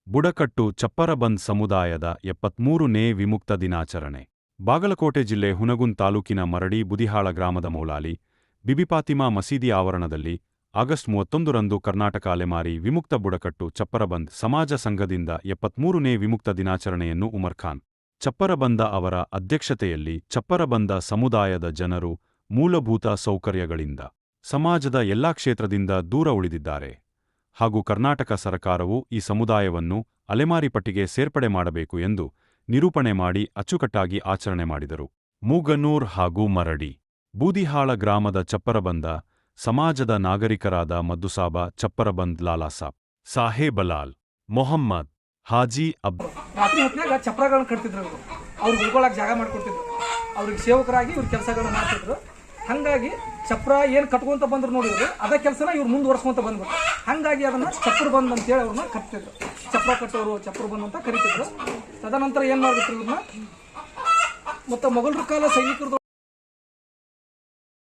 ಬುಡಕಟ್ಟು ಚಪ್ಪರಬಂದ್ ಸಮುದಾಯದ 73ನೇ ವಿಮುಕ್ತ ದಿನಾಚರಣೆ. ಬಾಗಲಕೋಟೆ ಜಿಲ್ಲೆ ಹುನಗುಂದ ತಾಲೂಕಿನ ಮರಡಿ ಬುದಿಹಾಳ ಗ್ರಾಮದ ಮೌಲಾಲಿ ಬಿಬಿ ಫಾತಿಮಾ ಮಸೀದಿ ಆವರಣದಲ್ಲಿ ಆಗಸ್ಟ್ 31ರಂದು ಕರ್ನಾಟಕ ಅಲೆಮಾರಿ ವಿಮುಕ್ತ ಬುಡಕಟ್ಟು ಚಪ್ಪರಬಂದ್ ಸಮಾಜ ಸಂಘದಿಂದ 73ನೇ ವಿಮುಕ್ತ ದಿನಾಚರಣೆಯನ್ನು ಉಮರ್ ಖಾನ್ ಚಪ್ಪರಬಂದ ಅವರ ಅಧ್ಯಕ್ಷತೆಯಲ್ಲಿ ಚಪ್ಪರಬಂದ ಸಮುದಾಯದ ಜನರು ಮೂಲಭೂತ ಸೌಕರ್ಯಗಳಿಂದ ಸಮಾಜದ ಎಲ್ಲಾ ಕ್ಷೇತ್ರದಿಂದ ದೂರ ಉಳಿದಿದ್ದಾರೆ ಹಾಗೂ ಕರ್ನಾಟಕ ಸರಕಾರವು ಈ ಸಮುದಾಯವನ್ನು ಅಲೆಮಾರಿ ಪಟ್ಟಿಗೆ ಸೇರ್ಪಡೆ ಮಾಡಬೇಕು ಎಂದು ನಿರೂಪಣೆ ಮಾಡಿ ಅಚ್ಚುಕಟ್ಟಾಗಿ ಆಚರಣೆ ಮಾಡಿದರು. ಮೂಗನೂರ್ ಹಾಗೂ ಮರಡಿ ಬೂದಿಹಾಳ ಗ್ರಾಮದ ಚಪ್ಪರಬಂದ ಸಮಾಜದ ನಾಗರಿಕರಾದ ಮದ್ದುಸಾಬ ಚಪ್ಪರಬಂದ್ ಲಾಲಾಸಾಬ್ ಸಾಹೇಬಲಾಲ್ ಮೊಹಮ್ಮದ್ ಹಾಜಿ ರಾತ್ರಿ ಹೊತ್ತಿನಾಗ ಚಪ್ರಗಳನ್ನ ಕಟ್ತಿದ್ರು. ಅವ್ರಿಗೆ ಉಳ್ಕೊಳಕ್ಕೆ ಜಾಗ ಮಾಡಿಕೊಡ್ತಿದ್ರು. ಅವ್ರಿಗೆ ಸೇವಕರಾಗಿ ಇವ್ರ ಕೆಲಸಗಳನ್ನ ಮಾಡ್ತಿದ್ರು. ಹಾಗಾಗಿ ಚಪ್ರ ಏನು ಕಟ್ಕೊಂತ ಬಂದ್ರು ನೋಡಿದ್ರು ಅದೇ ಕೆಲಸನ ಇವ್ರು ಮುಂದುವರ್ಸ್ಕೊಂತ ಬಂದ್ಬಿಟ್ಟು ಹಾಗಾಗಿ ಅದನ್ನ ಚಪ್ರ ಬಂದ್ ಅಂತೇಳಿ ಅವ್ರನ್ನ ಕಟ್ತಿದ್ರು. ಚಪ್ರ ಕಟ್ಟೋರು ಚಪ್ರ ಬಂದ್ ಅಂತ ಕರಿತಿದ್ರು. ತದನಂತರ ಏನು ಮಾಡ್ಬಿಟ್ರು ಇವ್ರನ್ನ ಮತ್ತೆ ಮೊಘಲರ ಕಾಲ ಸೈನಿಕರು